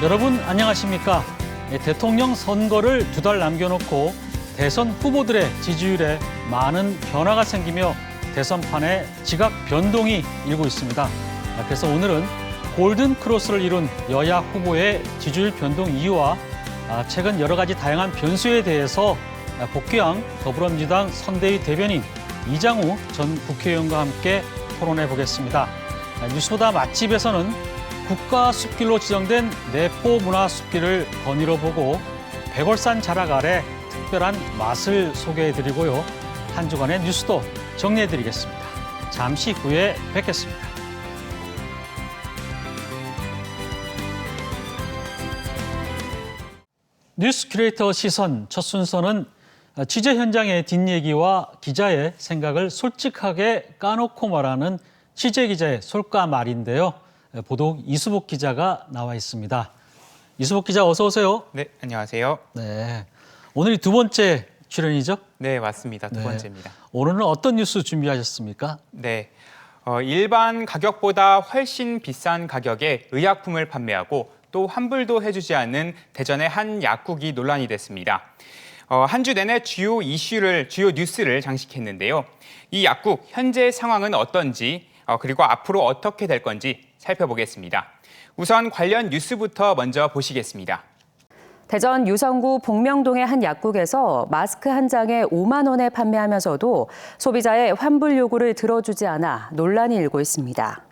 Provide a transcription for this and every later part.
여러분 안녕하십니까? 대통령 선거를 2달 남겨놓고 대선 후보들의 지지율에 많은 변화가 생기며 대선판에 지각 변동이 일고 있습니다. 그래서 오늘은 골든 크로스를 이룬 여야 후보의 지지율 변동 이유와 최근 여러 가지 다양한 변수에 대해서 복귀한 더불어민주당 선대위 대변인 이장우 전 국회의원과 함께 토론해 보겠습니다. 뉴스보다 맛집에서는 국가 숲길로 지정된 내포 문화 숲길을 거닐어 보고 백월산 자락 아래 특별한 맛을 소개해 드리고요. 한 주간의 뉴스도 정리해 드리겠습니다. 잠시 후에 뵙겠습니다. 뉴스 큐레이터 시선 첫 순서는 취재 현장의 뒷얘기와 기자의 생각을 솔직하게 까놓고 말하는 취재 기자의 솔까 말인데요. 보도국 이수복 기자가 나와 있습니다. 이수복 기자 어서 오세요. 네, 안녕하세요. 네, 오늘이 두 번째 출연이죠? 네, 맞습니다. 두 번째입니다. 오늘은 어떤 뉴스 준비하셨습니까? 네, 일반 가격보다 훨씬 비싼 가격에 의약품을 판매하고 또 환불도 해주지 않는 대전의 한 약국이 논란이 됐습니다. 한 주 내내 주요 뉴스를 장식했는데요. 이 약국 현재 상황은 어떤지 그리고 앞으로 어떻게 될 건지 살펴보겠습니다. 우선 관련 뉴스부터 먼저 보시겠습니다. 대전 유성구 복명동의 한 약국에서 마스크 한 장에 5만 원에 판매하면서도 소비자의 환불 요구를 들어주지 않아 논란이 일고 있습니다.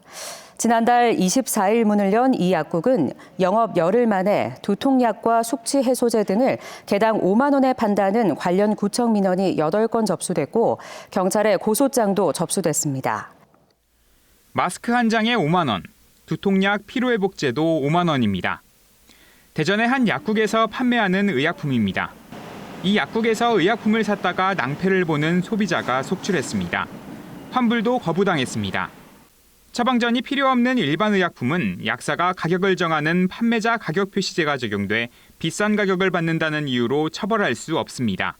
지난달 24일 문을 연 이 약국은 영업 열흘 만에 두통약과 숙취 해소제 등을 개당 5만 원에 판다는 관련 구청 민원이 8건 접수됐고 경찰에 고소장도 접수됐습니다. 마스크 한 장에 5만 원, 두통약 피로회복제도 5만 원입니다. 대전의 한 약국에서 판매하는 의약품입니다. 이 약국에서 의약품을 샀다가 낭패를 보는 소비자가 속출했습니다. 환불도 거부당했습니다. 처방전이 필요 없는 일반 의약품은 약사가 가격을 정하는 판매자 가격 표시제가 적용돼 비싼 가격을 받는다는 이유로 처벌할 수 없습니다.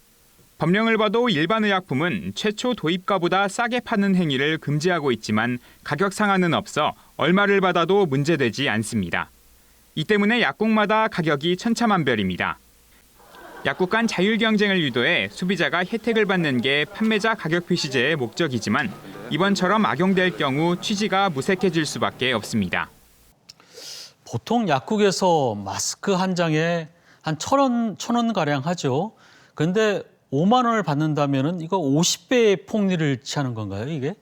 법령을 봐도 일반 의약품은 최초 도입가보다 싸게 파는 행위를 금지하고 있지만 가격 상한은 없어 얼마를 받아도 문제되지 않습니다. 이 때문에 약국마다 가격이 천차만별입니다. 약국 간 자율 경쟁을 유도해 소비자가 혜택을 받는 게 판매자 가격 표시제의 목적이지만 이번처럼 악용될 경우 취지가 무색해질 수밖에 없습니다. 보통 약국에서 마스크 한 장에 한 1,000원 가량 하죠. 그런데 5만 원을 받는다면은 이거 50배의 폭리를 취하는 건가요, 이게?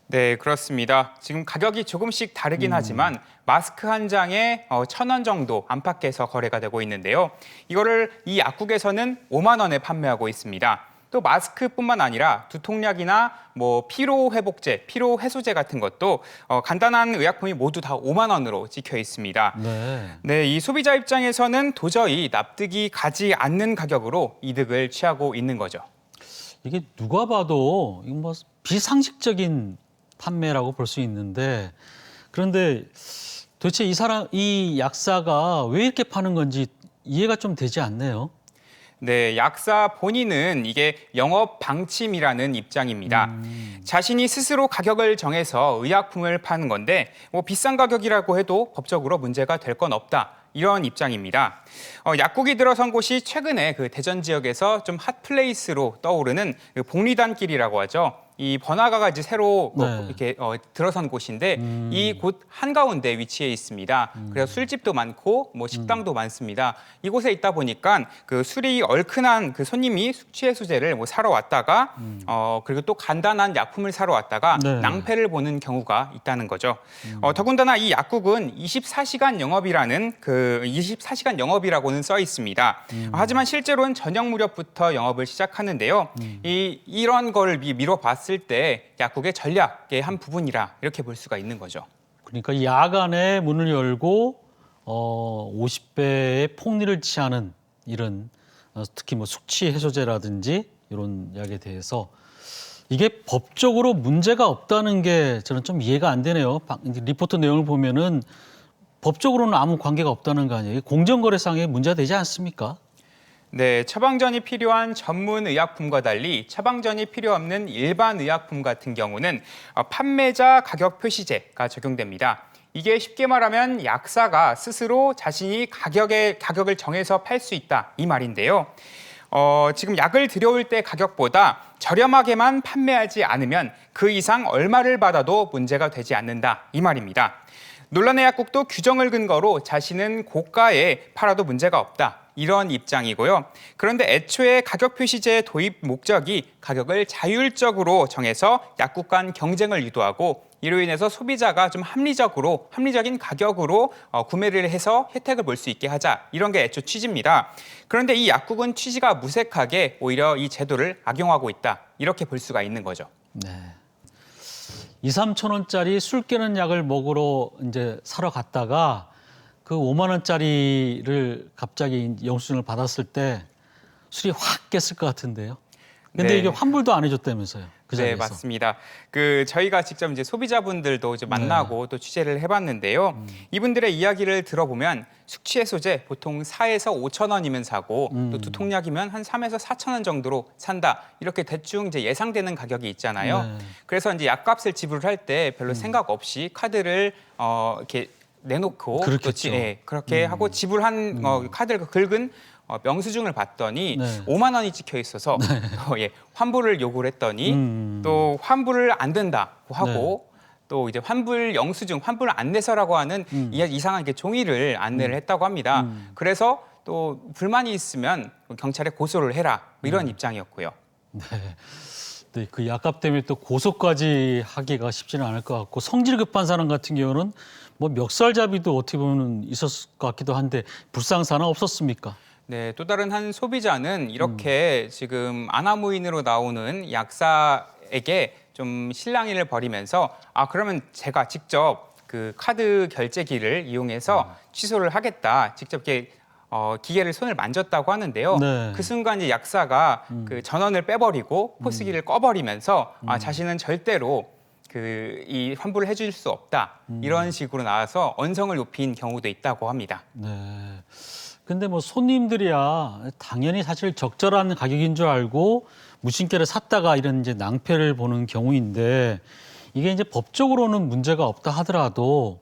네, 그렇습니다. 지금 가격이 조금씩 다르긴 하지만 마스크 한 장에 1,000원 정도 안팎에서 거래가 되고 있는데요. 이거를 이 약국에서는 5만 원에 판매하고 있습니다. 또 마스크뿐만 아니라 두통약이나 피로 회복제, 피로 해소제 같은 것도 간단한 의약품이 모두 다 5만 원으로 찍혀 있습니다. 네, 이 소비자 입장에서는 도저히 납득이 가지 않는 가격으로 이득을 취하고 있는 거죠. 이게 누가 봐도 이거 비상식적인 판매라고 볼 수 있는데 그런데 도대체 이 약사가 왜 이렇게 파는 건지 이해가 좀 되지 않네요. 네, 약사 본인은 이게 영업 방침이라는 입장입니다. 자신이 스스로 가격을 정해서 의약품을 파는 건데 비싼 가격이라고 해도 법적으로 문제가 될 건 없다. 이런 입장입니다. 약국이 들어선 곳이 최근에 그 대전 지역에서 좀 핫플레이스로 떠오르는 그 복리단길이라고 하죠. 이 번화가가 이제 새로 이렇게 들어선 곳인데 이 곳 한가운데 위치해 있습니다. 그래서 술집도 많고 식당도 많습니다. 이곳에 있다 보니까 그 술이 얼큰한 그 손님이 숙취 해소제를 사러 왔다가 그리고 또 간단한 약품을 사러 왔다가 낭패를 보는 경우가 있다는 거죠. 더군다나 이 약국은 24시간 영업이라는 그 24시간 영업이라고는 써 있습니다. 하지만 실제로는 저녁 무렵부터 영업을 시작하는데요. 이런 걸 미뤄봤을 때 약국의 전략의 한 부분이라 이렇게 볼 수가 있는 거죠. 그러니까 야간에 문을 열고 50배의 폭리를 취하는 이런 특히 숙취 해소제라든지 이런 약에 대해서 이게 법적으로 문제가 없다는 게 저는 좀 이해가 안 되네요. 리포트 내용을 보면은 법적으로는 아무 관계가 없다는 거 아니에요? 공정거래상에 문제가 되지 않습니까? 네, 처방전이 필요한 전문 의약품과 달리 처방전이 필요 없는 일반 의약품 같은 경우는 판매자 가격 표시제가 적용됩니다. 이게 쉽게 말하면 약사가 스스로 자신이 가격을 정해서 팔 수 있다 이 말인데요. 지금 약을 들여올 때 가격보다 저렴하게만 판매하지 않으면 그 이상 얼마를 받아도 문제가 되지 않는다 이 말입니다. 논란의 약국도 규정을 근거로 자신은 고가에 팔아도 문제가 없다. 이런 입장이고요. 그런데 애초에 가격 표시제 도입 목적이 가격을 자율적으로 정해서 약국 간 경쟁을 유도하고 이로 인해서 소비자가 좀 합리적인 가격으로 구매를 해서 혜택을 볼 수 있게 하자. 이런 게 애초 취지입니다. 그런데 이 약국은 취지가 무색하게 오히려 이 제도를 악용하고 있다. 이렇게 볼 수가 있는 거죠. 네. 2, 3천 원짜리 술 깨는 약을 먹으러 이제 사러 갔다가 그 5만 원짜리를 갑자기 영수증을 받았을 때 술이 확 깼을 것 같은데요. 근데 네. 이게 환불도 안 해줬다면서요. 그 네, 자리에서. 맞습니다. 저희가 직접 이제 소비자분들도 이제 만나고 또 취재를 해봤는데요. 이분들의 이야기를 들어보면 숙취해소제 보통 4에서 5천 원이면 사고 또 두통약이면 한 3에서 4천 원 정도로 산다. 이렇게 대충 이제 예상되는 가격이 있잖아요. 네. 그래서 이제 약값을 지불할 때 별로 생각 없이 카드를 이렇게 내놓고 그렇겠죠. 그렇게 하고 지불한 카드를 긁은 명수증을 봤더니 네. 5만 원이 찍혀 있어서 환불을 요구를 했더니 또 환불을 안 된다고 하고 또 이제 환불 영수증, 환불 안내서라고 하는 이상한 종이를 안내를 했다고 합니다. 그래서 또 불만이 있으면 경찰에 고소를 해라 이런 입장이었고요. 네, 그 약값 때문에 또 고소까지 하기가 쉽지는 않을 것 같고 성질 급한 사람 같은 경우는 뭐 멱살잡이도 어떻게 보면 있었을 것 같기도 한데 불상사는 없었습니까? 네, 또 다른 한 소비자는 이렇게 지금 아나무인으로 나오는 약사에게 좀 실랑이를 벌이면서 그러면 제가 직접 그 카드 결제기를 이용해서 취소를 하겠다. 직접 이렇게 기계를 손을 만졌다고 하는데요. 네. 그 순간 이제 약사가 그 전원을 빼버리고 포스기를 꺼버리면서 자신은 절대로 이 환불을 해줄 수 없다. 이런 식으로 나와서 언성을 높인 경우도 있다고 합니다. 네. 근데 뭐 손님들이야 당연히 사실 적절한 가격인 줄 알고 무심결에 샀다가 이런 이제 낭패를 보는 경우인데 이게 이제 법적으로는 문제가 없다 하더라도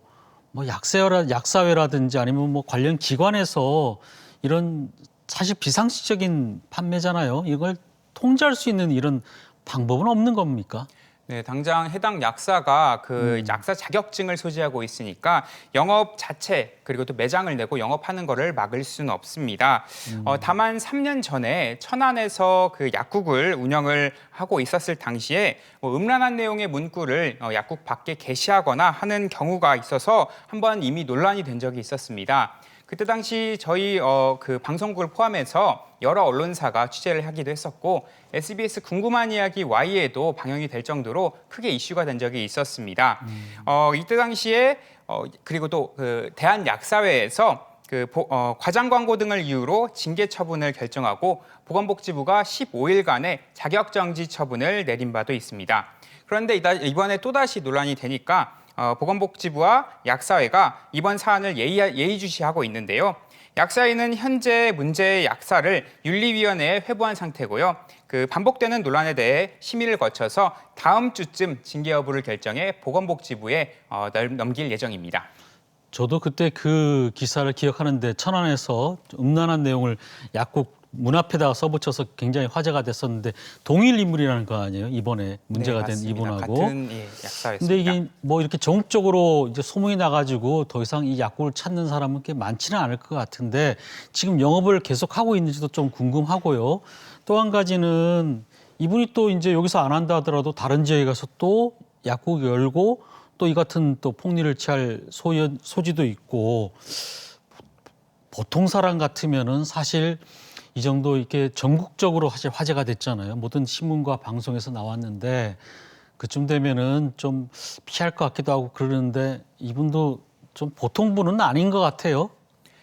뭐 약사회라든지 아니면 뭐 관련 기관에서 이런 사실 비상식적인 판매잖아요. 이걸 통제할 수 있는 이런 방법은 없는 겁니까? 네, 당장 해당 약사가 약사 자격증을 소지하고 있으니까 영업 자체 그리고 또 매장을 내고 영업하는 거를 막을 수는 없습니다. 다만 3년 전에 천안에서 그 약국을 운영을 하고 있었을 당시에 음란한 내용의 문구를 약국 밖에 게시하거나 하는 경우가 있어서 한번 이미 논란이 된 적이 있었습니다. 그때 당시 저희 그 방송국을 포함해서 여러 언론사가 취재를 하기도 했었고 SBS 궁금한 이야기 Y에도 방영이 될 정도로 크게 이슈가 된 적이 있었습니다. 이때 당시에 그리고 또 그 대한약사회에서 과장 광고 등을 이유로 징계 처분을 결정하고 보건복지부가 15일간의 자격정지 처분을 내린 바도 있습니다. 그런데 이번에 또다시 논란이 되니까 보건복지부와 약사회가 이번 사안을 예의주시하고 있는데요. 약사회는 현재 문제의 약사를 윤리위원회에 회부한 상태고요. 그 반복되는 논란에 대해 심의를 거쳐서 다음 주쯤 징계 여부를 결정해 보건복지부에 넘길 예정입니다. 저도 그때 그 기사를 기억하는데 천안에서 음란한 내용을 약국 문 앞에다가 써붙여서 굉장히 화제가 됐었는데 동일 인물이라는 거 아니에요? 이번에 문제가 된 맞습니다. 이분하고. 같은 약사였습니다. 근데 이게 뭐 이렇게 전국적으로 이제 소문이 나가지고 더 이상 이 약국을 찾는 사람은 꽤 많지는 않을 것 같은데 지금 영업을 계속 하고 있는지도 좀 궁금하고요. 또 한 가지는 이분이 또 이제 여기서 안 한다 하더라도 다른 지역에 가서 또 약국 열고 또 이 같은 또 폭리를 취할 소지도 있고 보통 사람 같으면은 사실 이 정도 이렇게 전국적으로 사실 화제가 됐잖아요. 모든 신문과 방송에서 나왔는데 그쯤 되면은 좀 피할 것 같기도 하고 그러는데 이분도 좀 보통 분은 아닌 것 같아요.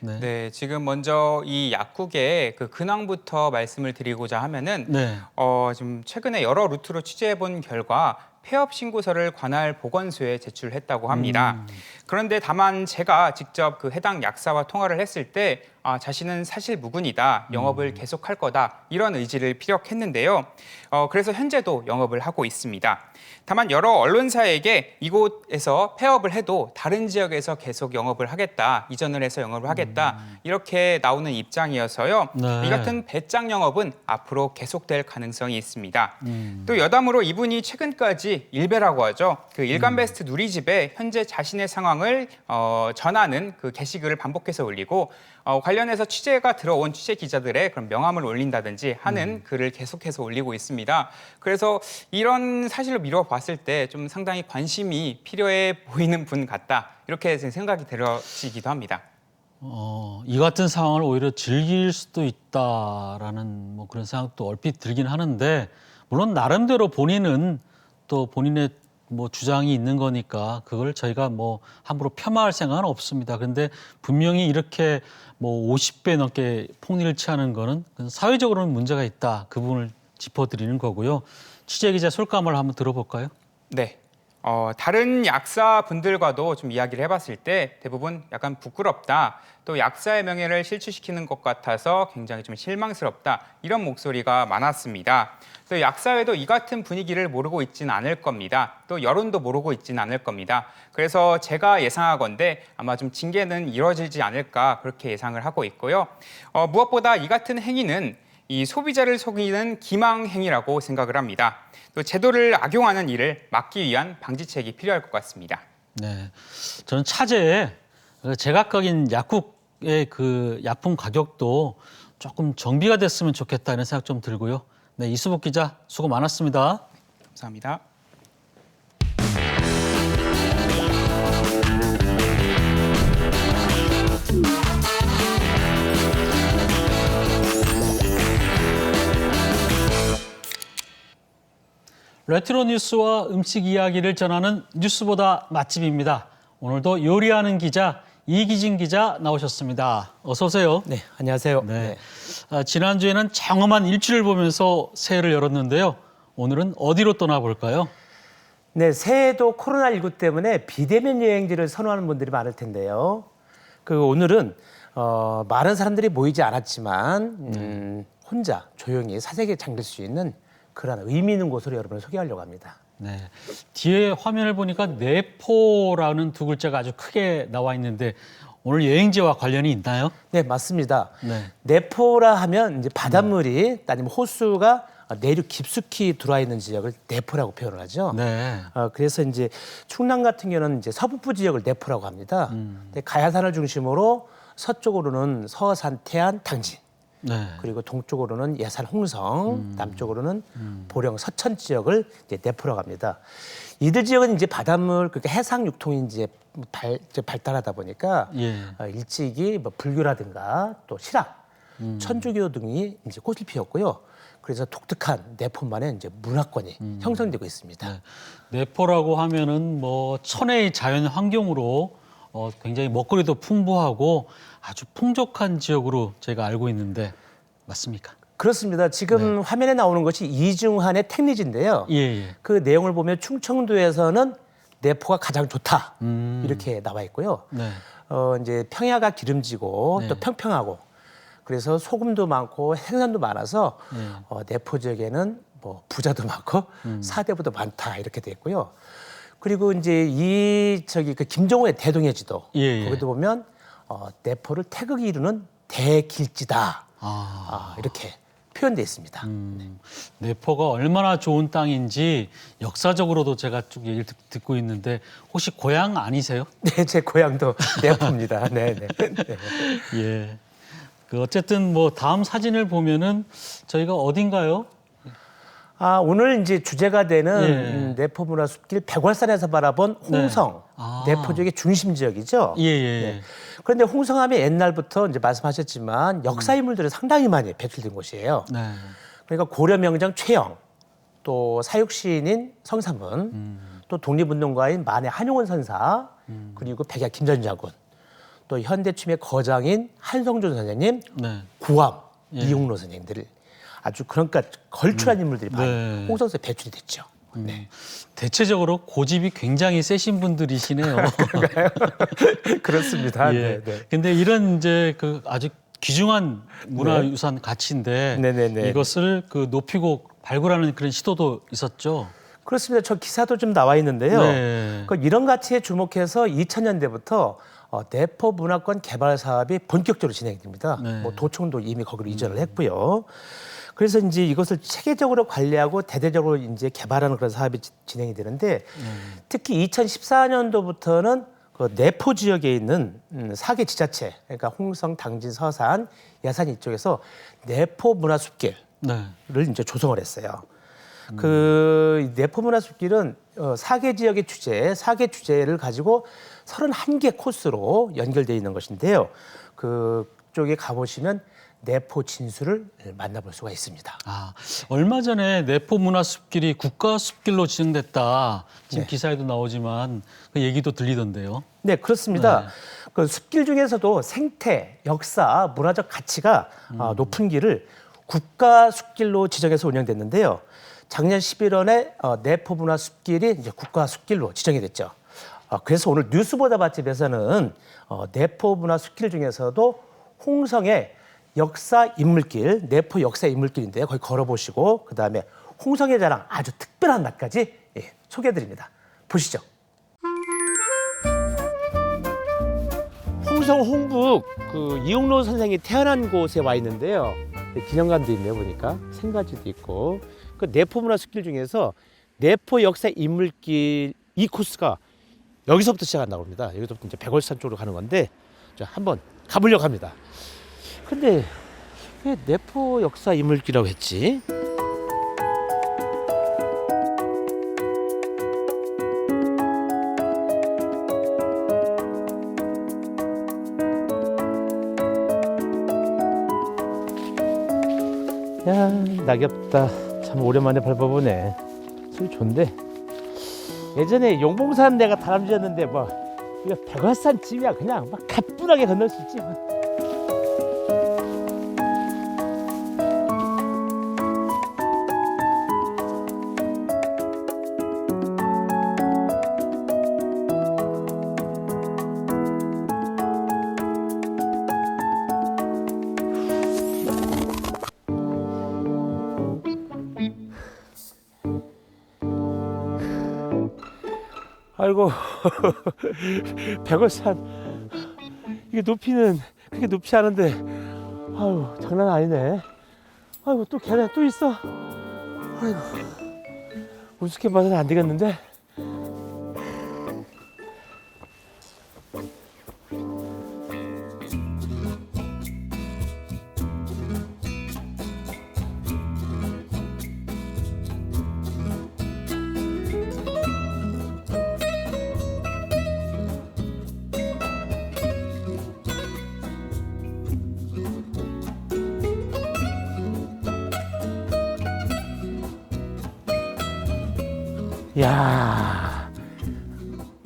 네, 지금 먼저 이 약국의 그 근황부터 말씀을 드리고자 하면은 지금 최근에 여러 루트로 취재해 본 결과 폐업 신고서를 관할 보건소에 제출했다고 합니다. 그런데 다만 제가 직접 그 해당 약사와 통화를 했을 때 자신은 사실 무근이다, 영업을 계속할 거다 이런 의지를 피력했는데요. 그래서 현재도 영업을 하고 있습니다. 다만 여러 언론사에게 이곳에서 폐업을 해도 다른 지역에서 계속 영업을 하겠다, 이전을 해서 영업을 하겠다 이렇게 나오는 입장이어서요. 네. 이 같은 배짱 영업은 앞으로 계속될 가능성이 있습니다. 또 여담으로 이분이 최근까지 일베라고 하죠. 그 일간베스트 누리집에 현재 자신의 상황을 전하는 그 게시글을 반복해서 올리고 관련해서 취재가 들어온 취재 기자들의 그런 명함을 올린다든지 하는 글을 계속해서 올리고 있습니다. 그래서 이런 사실로 미뤄봤을 때 좀 상당히 관심이 필요해 보이는 분 같다. 이렇게 생각이 들어지기도 합니다. 이 같은 상황을 오히려 즐길 수도 있다라는 뭐 그런 생각도 얼핏 들긴 하는데 물론 나름대로 본인은 또 본인의 뭐 주장이 있는 거니까 그걸 저희가 뭐 함부로 폄하할 생각은 없습니다. 그런데 분명히 이렇게 뭐 50배 넘게 폭리를 취하는 거는 사회적으로는 문제가 있다. 그 부분을 짚어드리는 거고요. 취재 기자 솔감을 한번 들어볼까요? 네. 다른 약사분들과도 좀 이야기를 해봤을 때 대부분 약간 부끄럽다, 또 약사의 명예를 실추시키는 것 같아서 굉장히 좀 실망스럽다 이런 목소리가 많았습니다. 또 약사회도 이 같은 분위기를 모르고 있지는 않을 겁니다. 또 여론도 모르고 있지는 않을 겁니다. 그래서 제가 예상하건대 아마 좀 징계는 이루어지지 않을까 그렇게 예상을 하고 있고요. 무엇보다 이 같은 행위는 이 소비자를 속이는 기망 행위라고 생각을 합니다. 또 제도를 악용하는 일을 막기 위한 방지책이 필요할 것 같습니다. 네, 저는 차제에 제각각인 약국의 그 약품 가격도 조금 정비가 됐으면 좋겠다 이런 생각 좀 들고요. 네, 이수복 기자 수고 많았습니다. 감사합니다. 레트로 뉴스와 음식 이야기를 전하는 뉴스보다 맛집입니다. 오늘도 요리하는 기자 이기진 기자 나오셨습니다. 어서 오세요. 네, 안녕하세요. 네. 지난주에는 장엄한 일출을 보면서 새해를 열었는데요. 오늘은 어디로 떠나볼까요? 네, 새해에도 코로나19 때문에 비대면 여행지를 선호하는 분들이 많을 텐데요. 오늘은 많은 사람들이 모이지 않았지만 혼자 조용히 사색에 잠길 수 있는 그런 의미 있는 곳으로 여러분을 소개하려고 합니다. 네. 뒤에 화면을 보니까 내포라는 두 글자가 아주 크게 나와 있는데 오늘 여행지와 관련이 있나요? 네, 맞습니다. 네. 내포라 하면 이제 바닷물이 아니면 호수가 내륙 깊숙이 들어와 있는 지역을 내포라고 표현을 하죠. 네. 그래서 이제 충남 같은 경우는 이제 서북부 지역을 내포라고 합니다. 근데 가야산을 중심으로 서쪽으로는 서산, 태안, 당진. 네. 그리고 동쪽으로는 예산, 홍성, 남쪽으로는 보령, 서천 지역을 이제 내포라고 합니다. 이들 지역은 이제 바닷물, 그러니까 해상 유통이 이제 발달하다 보니까 예. 일찍이 뭐 불교라든가 또 실학, 천주교 등이 이제 꽃을 피웠고요. 그래서 독특한 내포만의 이제 문화권이 형성되고 있습니다. 네. 내포라고 하면은 뭐 천혜의 자연 환경으로 굉장히 먹거리도 풍부하고 아주 풍족한 지역으로 제가 알고 있는데 맞습니까? 그렇습니다. 지금 화면에 나오는 것이 이중한의 택리지인데요. 예, 예. 그 내용을 보면 충청도에서는 내포가 가장 좋다 이렇게 나와 있고요. 네. 이제 평야가 기름지고 네. 또 평평하고 그래서 소금도 많고 생선도 많아서 내포 지역에는 뭐 부자도 많고 사대부도 많다 이렇게 돼 있고요. 그리고 이제 그 김정호의 대동해지도 예, 예. 거기도 보면 내포를 태극이 이루는 대길지다 이렇게 표현되어 있습니다. 내포가 얼마나 좋은 땅인지 역사적으로도 제가 쭉 얘기를 듣고 있는데 혹시 고향 아니세요? 네, 제 고향도 내포입니다. 네, 네. 네. 예. 어쨌든 뭐 다음 사진을 보면은 저희가 어딘가요? 오늘 이제 주제가 되는 예. 내포 문화숲길 백월산에서 바라본 홍성, 내포 지역의 중심 지역이죠. 예, 예. 그런데 홍성하면 옛날부터 이제 말씀하셨지만 역사 인물들이 상당히 많이 배출된 곳이에요. 네. 그러니까 고려 명장 최영, 또 사육 시인인 성삼은, 또 독립운동가인 만해 한용운 선사, 그리고 백야 김전 장군, 또 현대 취미의 거장인 한성준 선생님, 네. 구암 예. 이용로 선생님들 아주 그러니까 걸출한 인물들이 많이 네. 홍성서에 배출이 됐죠. 대체적으로 고집이 굉장히 세신 분들이시네요. 그렇습니다. 예. 네. 근데 이런 이제 그 아주 귀중한 문화유산 가치인데 네네네. 이것을 그 높이고 발굴하는 그런 시도도 있었죠. 그렇습니다. 저 기사도 좀 나와 있는데요. 네. 이런 가치에 주목해서 2000년대부터 내포 문화권 개발 사업이 본격적으로 진행됩니다. 네. 뭐 도청도 이미 거기로 이전을 했고요. 그래서 이제 이것을 체계적으로 관리하고 대대적으로 이제 개발하는 그런 사업이 진행이 되는데 특히 2014년도부터는 그 내포 지역에 있는 4개 지자체, 그러니까 홍성, 당진, 서산, 야산 이쪽에서 내포 문화숲길을 네. 이제 조성을 했어요. 그 내포 문화숲길은 4개 지역의 주제, 4개 주제를 가지고 31개 코스로 연결되어 있는 것인데요. 그쪽에 가보시면 내포 진수를 만나볼 수가 있습니다. 아, 얼마 전에 내포 문화숲길이 국가숲길로 지정됐다. 지금 기사에도 나오지만 그 얘기도 들리던데요. 네, 그렇습니다. 그 숲길 중에서도 생태, 역사, 문화적 가치가 높은 길을 국가숲길로 지정해서 운영됐는데요. 작년 11월에 내포 문화숲길이 이제 국가숲길로 지정이 됐죠. 그래서 오늘 뉴스보다 맛집에서는 내포 문화숲길 중에서도 홍성의 역사 인물길, 내포 역사 인물길인데요. 거기 걸어보시고 그다음에 홍성의 자랑 아주 특별한 맛까지 소개해드립니다. 보시죠. 홍성 홍북 그 이용로 선생이 태어난 곳에 와 있는데요. 기념관도 있네요. 보니까 생가지도 있고 그 내포 문화숲길 중에서 내포 역사 인물길 이 코스가 여기서부터 시작한다고 합니다. 여기서부터 이제 백월산 쪽으로 가는 건데 한번 가보려고 합니다. 근데 왜 내포 역사 인물길이라고 했지? 야, 낙엽다. 참 오랜만에 밟아보네. 소리 좋은데. 예전에 용봉산 내가 다람쥐였는데 뭐 이거 백월산 집이야. 그냥 막 가뿐하게 건널 수 있지. 아이고 백월산 이게 높이는 그렇게 높지 않은데 아유 장난 아니네. 아이고 또 계단 또 있어. 아이고 우습게 봐서는 안 되겠는데.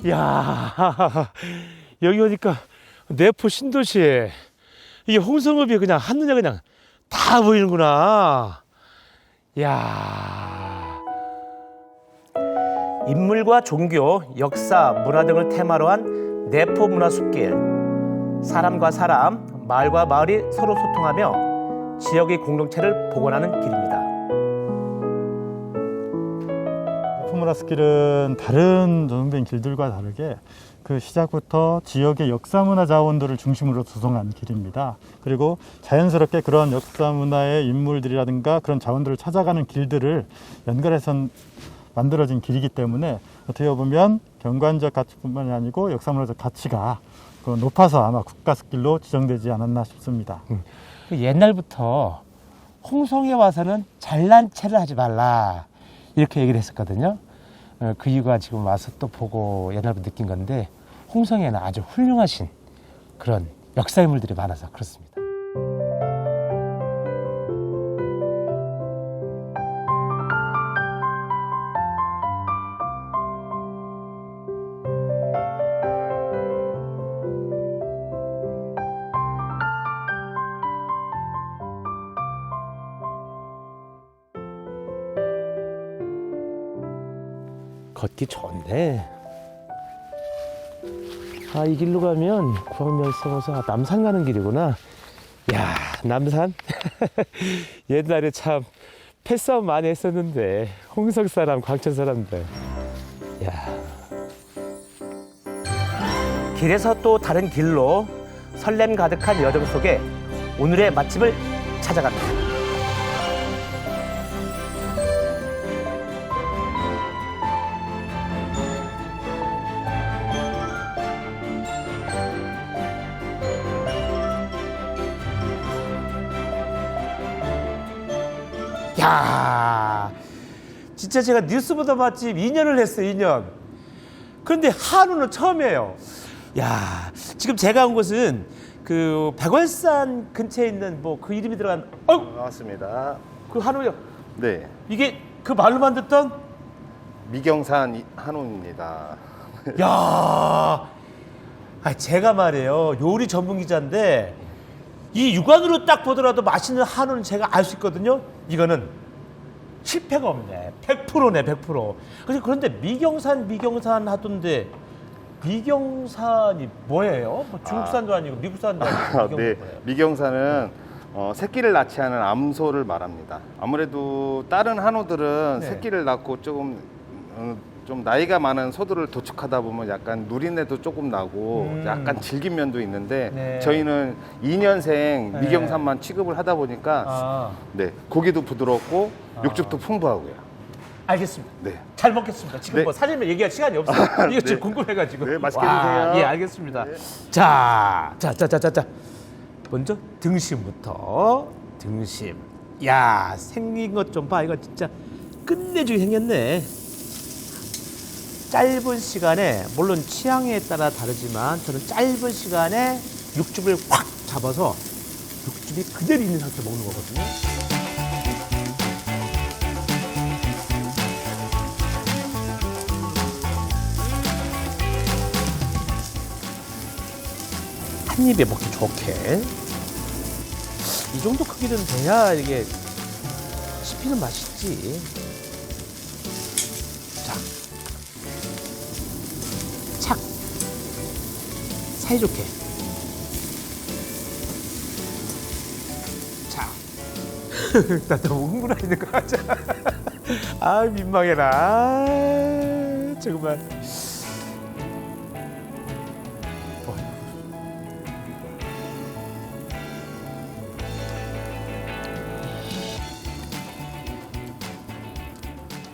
야, 여기 오니까 내포 신도시에 이게 홍성읍이 그냥 한눈에 그냥 다 보이는구나. 야, 인물과 종교, 역사, 문화 등을 테마로 한 내포 문화숲길. 사람과 사람, 마을과 마을이 서로 소통하며 지역의 공동체를 복원하는 길입니다. 문화숲길은 다른 전통적인 길들과 다르게 그 시작부터 지역의 역사문화 자원들을 중심으로 조성한 길입니다. 그리고 자연스럽게 그런 역사문화의 인물들이라든가 그런 자원들을 찾아가는 길들을 연결해서 만들어진 길이기 때문에 어떻게 보면 경관적 가치뿐만이 아니고 역사문화적 가치가 높아서 아마 국가숲길로 지정되지 않았나 싶습니다. 옛날부터 홍성에 와서는 잘난 체를 하지 말라 이렇게 얘기를 했었거든요. 그 이유가 지금 와서 또 보고 옛날부터 느낀 건데 홍성에는 아주 훌륭하신 그런 역사 인물들이 많아서 그렇습니다. 걷기 좋은데. 아, 이 길로 가면 구황면성어서 남산 가는 길이구나. 야, 남산? 옛날에 참 패싸움 많이 했었는데 홍성 사람, 광천 사람들. 야. 길에서 또 다른 길로 설렘 가득한 여정 속에 오늘의 맛집을 찾아갑니다. 야, 진짜 제가 뉴스보다 맛집 2년을 했어요, 2년. 그런데 한우는 처음이에요. 야, 지금 제가 온 곳은 그 백월산 근처에 있는 뭐 그 이름이 들어간 반갑습니다. 그 한우요. 네, 이게 그 말로만 듣던 미경산 한우입니다. 야, 아, 제가 말이에요, 요리 전문 기자인데 이 육안으로 딱 보더라도 맛있는 한우는 제가 알 수 있거든요. 이거는 실패가 없네. 100%네, 100%. 그런데 미경산 하던데 미경산이 뭐예요? 뭐 중국산도 아니고 미국산도 아니고 네, 뭐예요? 미경산은 새끼를 낳지 않은 암소를 말합니다. 아무래도 다른 한우들은 네. 새끼를 낳고 조금 좀 나이가 많은 소들을 도축하다 보면 약간 누린내도 조금 나고 약간 질긴 면도 있는데 네. 저희는 2년생 네. 미경산만 취급을 하다 보니까 아, 네, 고기도 부드럽고 육즙도 풍부하고요. 알겠습니다. 네. 잘 먹겠습니다. 지금 네. 뭐 사진을 얘기할 시간이 없어요. 이거 지금 네. 궁금해가지고. 네, 맛있게 와, 드세요. 예, 알겠습니다. 네. 자. 먼저 등심부터. 등심. 야, 생긴 것 좀 봐. 이거 진짜 끝내주게 생겼네. 짧은 시간에, 물론 취향에 따라 다르지만 저는 짧은 시간에 육즙을 확 잡아서 육즙이 그대로 있는 상태로 먹는 거거든요. 한 입에 먹기 좋게. 이 정도 크기는 돼야 이게 씹히는 맛이지. 자, 착, 사이좋게. 자, 나 너무 흥분하는 거 같아. 아, 민망해라. 아, 정말.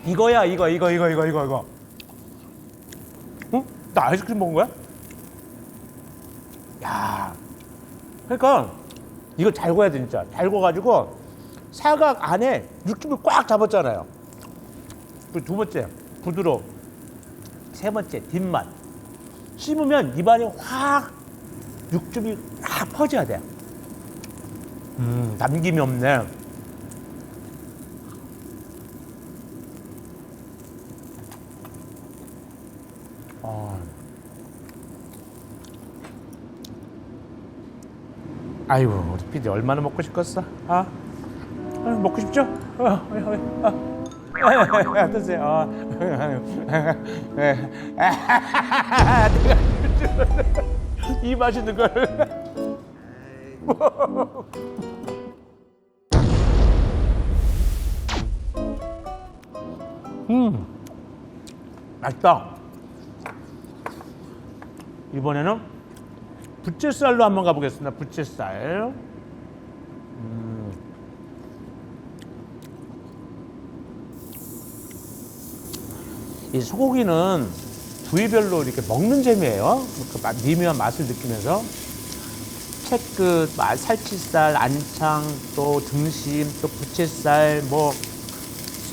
이거야, 이거. 응? 나 아이스크림 먹은 거야? 야, 그러니까 이거 잘 구워야 돼, 진짜. 잘 구워가지고 사각 안에 육즙을 꽉 잡았잖아요. 그리고 두 번째, 부드러움. 세 번째, 뒷맛. 씹으면 입안에 확 육즙이 확 퍼져야 돼. 남김이 없네. 아이고, 우리 PD 얼마나 먹고 싶겠어? 아, 먹고 싶죠? 드세요. 이 맛있는 걸. 맛있다. 이번에는 부채살로 한번 가보겠습니다. 부채살. 이 소고기는 부위별로 이렇게 먹는 재미예요. 그 미묘한 맛을 느끼면서 채끝, 살치살, 안창, 또 등심, 또 부채살, 뭐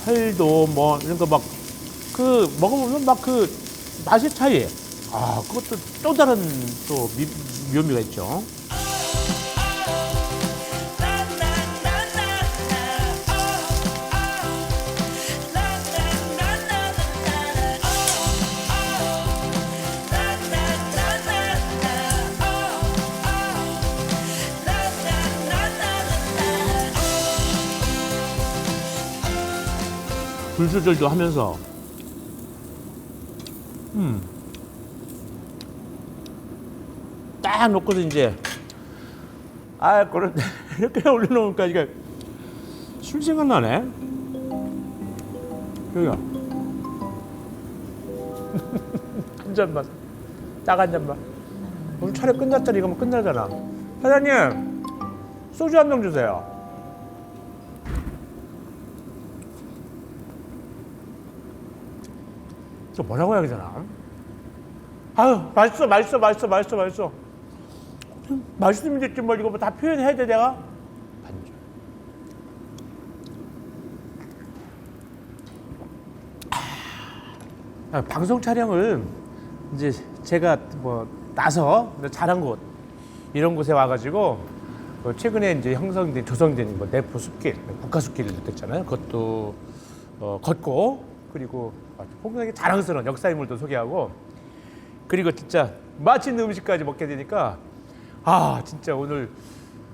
설도, 뭐 이런 거 막 그 먹어보면 막 그 맛의 차이. 아, 그것도 또 다른 또 묘미가 있죠. 불 조절도 하면서 딱 놓고서 이제 그걸 이렇게 올려놓으니까 이게 술 생각나네. 여기가 한 잔만, 딱 한 잔만. 오늘 촬영 끝났더니 이거 뭐 끝나잖아. 사장님, 소주 한 병 주세요. 저 뭐라고 해야 되나? 아유, 맛있어. 맛있으면 됐지 뭐 이거 뭐 다 표현해야 돼 내가? 반주. 방송 촬영을 이제 제가 뭐 나서 잘한 곳 이런 곳에 와가지고 최근에 이제 형성된 조성된 뭐 내포 숲길, 국가 숲길을 됐잖아요. 그것도 걷고 그리고 굉장히 자랑스러운 역사인물도 소개하고 그리고 진짜 맛있는 음식까지 먹게 되니까 진짜 오늘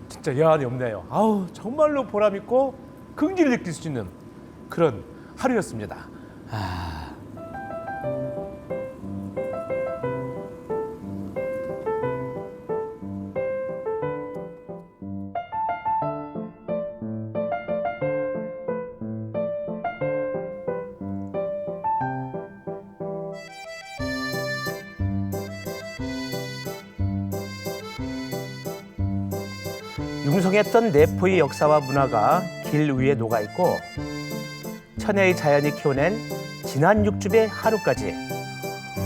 진짜 여한이 없네요. 정말로 보람 있고 긍지를 느낄 수 있는 그런 하루였습니다. 융성했던 내포의 역사와 문화가 길 위에 녹아있고 천혜의 자연이 키워낸 진한 육즙의 하루까지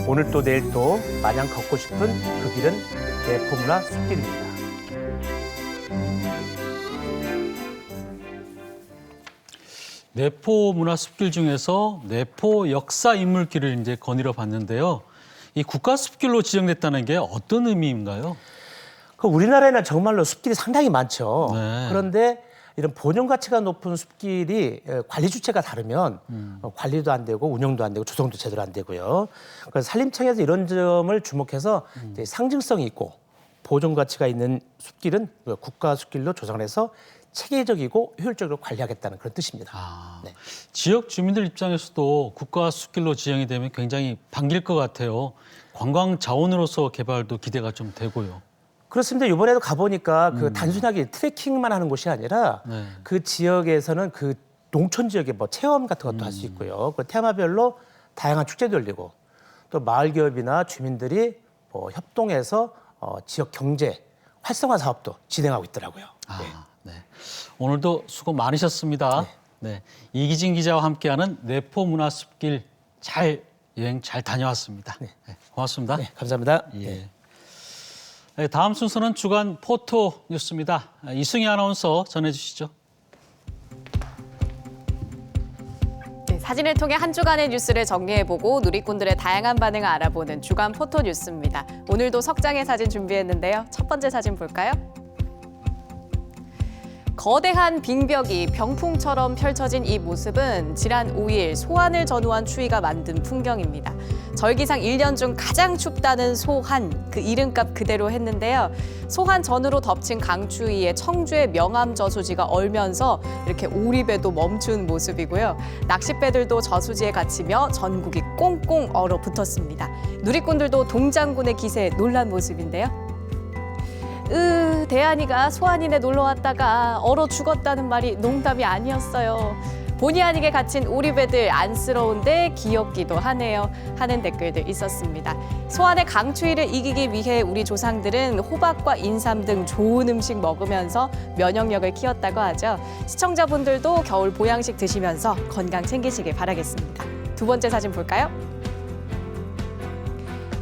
오늘 또 내일 또 마냥 걷고 싶은 그 길은 내포문화 숲길입니다. 내포 문화 숲길 중에서 내포 역사 인물길을 이제 거닐어 봤는데요. 이 국가 숲길로 지정됐다는 게 어떤 의미인가요? 우리나라에는 정말로 숲길이 상당히 많죠. 네. 그런데 이런 보존 가치가 높은 숲길이 관리 주체가 다르면 관리도 안 되고 운영도 안 되고 조성도 제대로 안 되고요. 그래서 산림청에서 이런 점을 주목해서 이제 상징성이 있고 보존 가치가 있는 숲길은 국가 숲길로 조성해서 체계적이고 효율적으로 관리하겠다는 그런 뜻입니다. 네. 지역 주민들 입장에서도 국가 숲길로 지정이 되면 굉장히 반길 것 같아요. 관광 자원으로서 개발도 기대가 좀 되고요. 그렇습니다. 이번에도 가보니까 그 단순하게 트레킹만 하는 곳이 아니라 네. 그 지역에서는 그 농촌 지역의 뭐 체험 같은 것도 할 수 있고요. 그 테마별로 다양한 축제도 열리고 또 마을 기업이나 주민들이 뭐 협동해서 지역 경제 활성화 사업도 진행하고 있더라고요. 네. 오늘도 수고 많으셨습니다. 네. 이기진 기자와 함께하는 내포 문화 숲길 여행 잘 다녀왔습니다. 네. 고맙습니다. 네, 감사합니다. 예. 네, 다음 순서는 주간 포토 뉴스입니다. 이승희 아나운서 전해주시죠. 네, 사진을 통해 한 주간의 뉴스를 정리해보고 누리꾼들의 다양한 반응을 알아보는 주간 포토 뉴스입니다. 오늘도 석장의 사진 준비했는데요. 첫 번째 사진 볼까요? 거대한 빙벽이 병풍처럼 펼쳐진 이 모습은 지난 5일 소한을 전후한 추위가 만든 풍경입니다. 절기상 1년 중 가장 춥다는 소한, 그 이름값 그대로 했는데요. 소한 전후로 덮친 강추위에 청주의 명암 저수지가 얼면서 이렇게 오리배도 멈춘 모습이고요. 낚싯배들도 저수지에 갇히며 전국이 꽁꽁 얼어붙었습니다. 누리꾼들도 동장군의 기세에 놀란 모습인데요. 대한이가 소한인에 놀러 왔다가 얼어 죽었다는 말이 농담이 아니었어요. 본의 아니게 갇힌 오리배들 안쓰러운데 귀엽기도 하네요. 하는 댓글들 있었습니다. 소한의 강추위를 이기기 위해 우리 조상들은 호박과 인삼 등 좋은 음식 먹으면서 면역력을 키웠다고 하죠. 시청자분들도 겨울 보양식 드시면서 건강 챙기시길 바라겠습니다. 두 번째 사진 볼까요?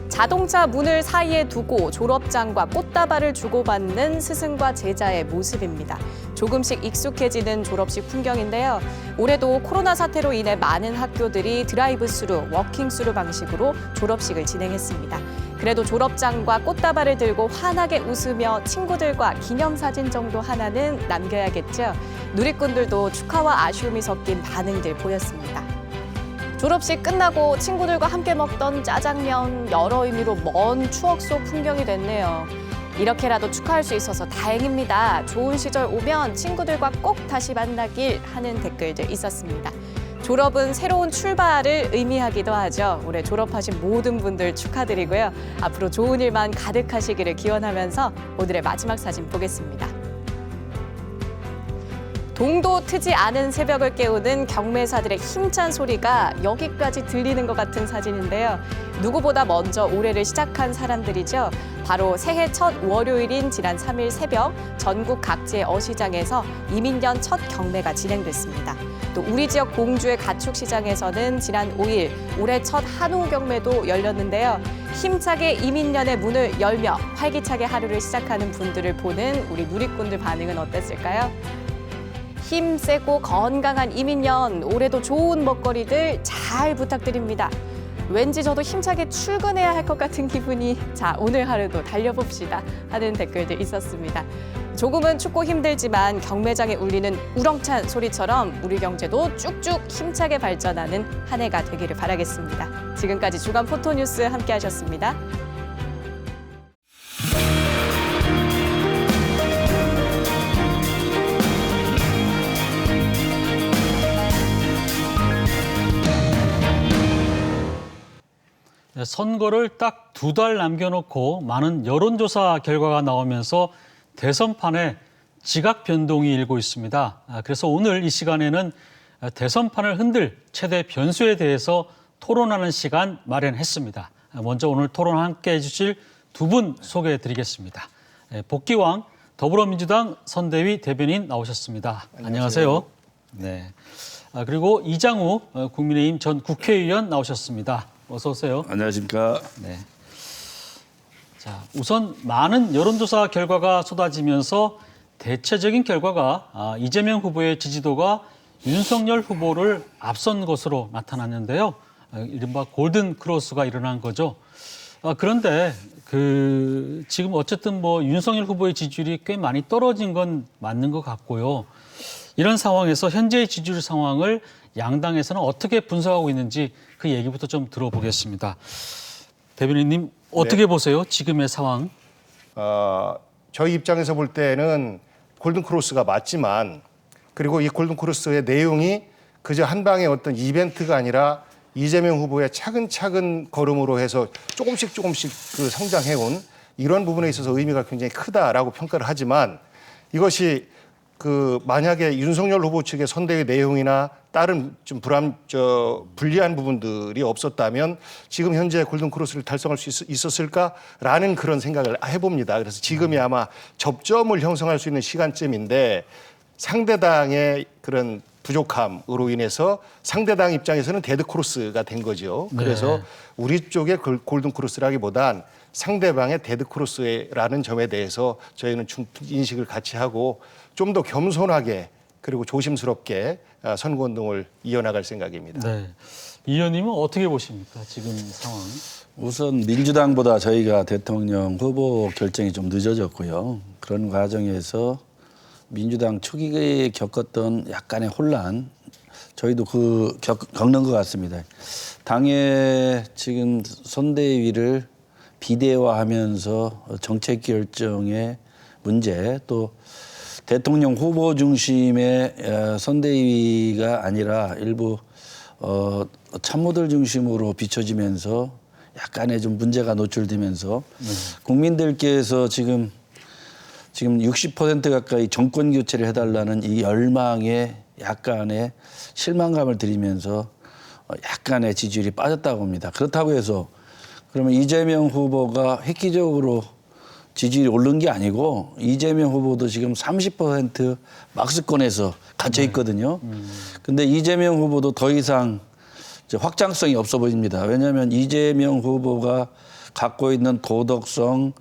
자동차 문을 사이에 두고 졸업장과 꽃다발을 주고받는 스승과 제자의 모습입니다. 조금씩 익숙해지는 졸업식 풍경인데요. 올해도 코로나 사태로 인해 많은 학교들이 드라이브스루, 워킹스루 방식으로 졸업식을 진행했습니다. 그래도 졸업장과 꽃다발을 들고 환하게 웃으며 친구들과 기념사진 정도 하나는 남겨야겠죠. 누리꾼들도 축하와 아쉬움이 섞인 반응들 보였습니다. 졸업식 끝나고 친구들과 함께 먹던 짜장면, 여러 의미로 먼 추억 속 풍경이 됐네요. 이렇게라도 축하할 수 있어서 다행입니다. 좋은 시절 오면 친구들과 꼭 다시 만나길 하는 댓글들 있었습니다. 졸업은 새로운 출발을 의미하기도 하죠. 올해 졸업하신 모든 분들 축하드리고요. 앞으로 좋은 일만 가득하시기를 기원하면서 오늘의 마지막 사진 보겠습니다. 동도 트지 않은 새벽을 깨우는 경매사들의 힘찬 소리가 여기까지 들리는 것 같은 사진인데요. 누구보다 먼저 올해를 시작한 사람들이죠. 바로 새해 첫 월요일인 지난 3일 새벽 전국 각지의 어시장에서 이민년 첫 경매가 진행됐습니다. 또 우리 지역 공주의 가축시장에서는 지난 5일 올해 첫 한우 경매도 열렸는데요. 힘차게 이민년의 문을 열며 활기차게 하루를 시작하는 분들을 보는 우리 누리꾼들 반응은 어땠을까요? 힘세고 건강한 이민년, 올해도 좋은 먹거리들 잘 부탁드립니다. 왠지 저도 힘차게 출근해야 할 것 같은 기분이 자 오늘 하루도 달려봅시다 하는 댓글들 있었습니다. 조금은 춥고 힘들지만 경매장에 울리는 우렁찬 소리처럼 우리 경제도 쭉쭉 힘차게 발전하는 한 해가 되기를 바라겠습니다. 지금까지 주간 포토뉴스 함께하셨습니다. 선거를 딱 2달 남겨놓고 많은 여론조사 결과가 나오면서 대선판에 지각 변동이 일고 있습니다. 그래서 오늘 이 시간에는 대선판을 흔들 최대 변수에 대해서 토론하는 시간 마련했습니다. 먼저 오늘 토론 함께 해주실 두 분 소개해드리겠습니다. 복귀왕 더불어민주당 선대위 대변인 나오셨습니다. 안녕하세요. 네. 그리고 이장우 국민의힘 전 국회의원 나오셨습니다. 어서 오세요. 안녕하십니까. 네. 자, 우선 많은 여론조사 결과가 쏟아지면서 대체적인 결과가 이재명 후보의 지지도가 윤석열 후보를 앞선 것으로 나타났는데요. 이른바 골든 크로스가 일어난 거죠. 그런데 지금 어쨌든 윤석열 후보의 지지율이 꽤 많이 떨어진 건 맞는 것 같고요. 이런 상황에서 현재의 지지율 상황을 양당에서는 어떻게 분석하고 있는지 그 얘기부터 좀 들어보겠습니다. 대변인님 어떻게 보세요? 지금의 상황. 저희 입장에서 볼 때는 골든크로스가 맞지만 그리고 이 골든크로스의 내용이 그저 한 방의 어떤 이벤트가 아니라 이재명 후보의 차근차근 걸음으로 해서 조금씩 그 성장해온 이런 부분에 있어서 의미가 굉장히 크다라고 평가를 하지만 이것이 만약에 윤석열 후보 측의 선대위 내용이나 다른 좀 불리한 부분들이 없었다면 지금 현재 골든크로스를 달성할 수 있었을까라는 그런 생각을 해봅니다. 그래서 지금이 아마 접점을 형성할 수 있는 시간쯤인데 상대당의 그런 부족함으로 인해서 상대당 입장에서는 데드크로스가 된 거죠. 그래서 네. 우리 쪽의 골든크로스라기보단 상대방의 데드크로스라는 점에 대해서 저희는 인식을 같이 하고 좀 더 겸손하게 그리고 조심스럽게 선거운동을 이어나갈 생각입니다. 네. 이 의원님은 어떻게 보십니까? 지금 상황. 우선 민주당보다 저희가 대통령 후보 결정이 좀 늦어졌고요. 그런 과정에서 민주당 초기에 겪었던 약간의 혼란, 저희도 겪는 것 같습니다. 당의 지금 선대위를 비대화하면서 정책 결정의 문제, 또 대통령 후보 중심의 선대위가 아니라 일부 참모들 중심으로 비춰지면서 약간의 좀 문제가 노출되면서 국민들께서 지금 60% 가까이 정권 교체를 해달라는 이 열망에 약간의 실망감을 드리면서 약간의 지지율이 빠졌다고 합니다. 그렇다고 해서 그러면 이재명 후보가 획기적으로 지지율이 오른 게 아니고 이재명 후보도 지금 30% 막스권에서 갇혀 있거든요. 근데 이재명 후보도 더 이상 확장성이 없어 보입니다. 왜냐하면 이재명 후보가 갖고 있는 도덕성,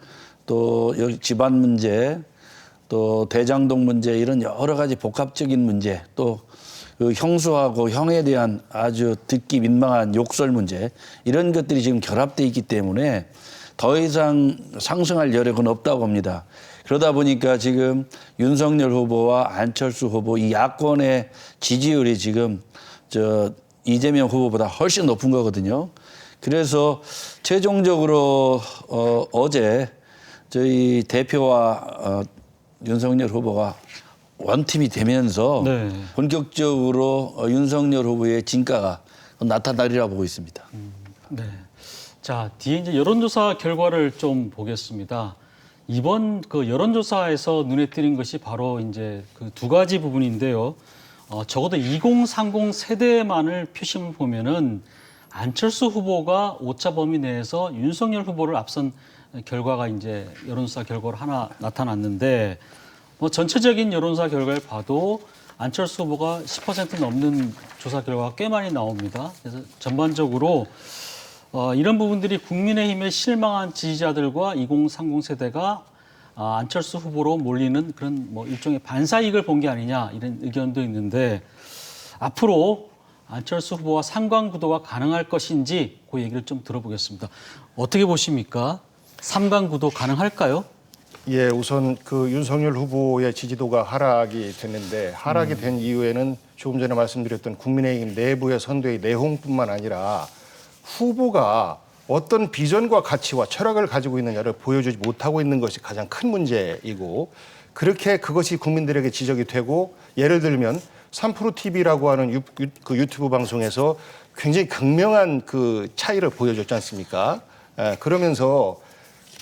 또 집안 문제, 또 대장동 문제 이런 여러 가지 복합적인 문제, 또 그 형수하고 형에 대한 아주 듣기 민망한 욕설 문제 이런 것들이 지금 결합돼 있기 때문에 더 이상 상승할 여력은 없다고 합니다. 그러다 보니까 지금 윤석열 후보와 안철수 후보 이 야권의 지지율이 지금 이재명 후보보다 훨씬 높은 거거든요. 그래서 최종적으로 어제 저희 대표와 윤석열 후보가 원팀이 되면서 네. 본격적으로 윤석열 후보의 진가가 나타나리라 보고 있습니다. 네. 자, 뒤에 이제 여론조사 결과를 좀 보겠습니다. 이번 그 여론조사에서 눈에 띄는 것이 바로 이제 그 두 가지 부분인데요. 적어도 2030 세대만을 표심을 보면은 안철수 후보가 오차 범위 내에서 윤석열 후보를 앞선 결과가 이제 여론조사 결과로 하나 나타났는데 뭐 전체적인 여론조사 결과를 봐도 안철수 후보가 10% 넘는 조사 결과가 꽤 많이 나옵니다. 그래서 전반적으로 이런 부분들이 국민의힘에 실망한 지지자들과 2030 세대가 안철수 후보로 몰리는 그런 뭐 일종의 반사이익을 본 게 아니냐 이런 의견도 있는데 앞으로 안철수 후보와 상관구도가 가능할 것인지 그 얘기를 좀 들어보겠습니다. 어떻게 보십니까? 상관구도 가능할까요? 예, 우선 그 윤석열 후보의 지지도가 하락이 됐는데 하락이 된 이유에는 조금 전에 말씀드렸던 국민의힘 내부의 선대의 내홍뿐만 아니라 후보가 어떤 비전과 가치와 철학을 가지고 있느냐를 보여주지 못하고 있는 것이 가장 큰 문제이고 그렇게 그것이 국민들에게 지적이 되고 예를 들면 3프로TV라고 하는 그 유튜브 방송에서 굉장히 극명한 그 차이를 보여줬지 않습니까? 그러면서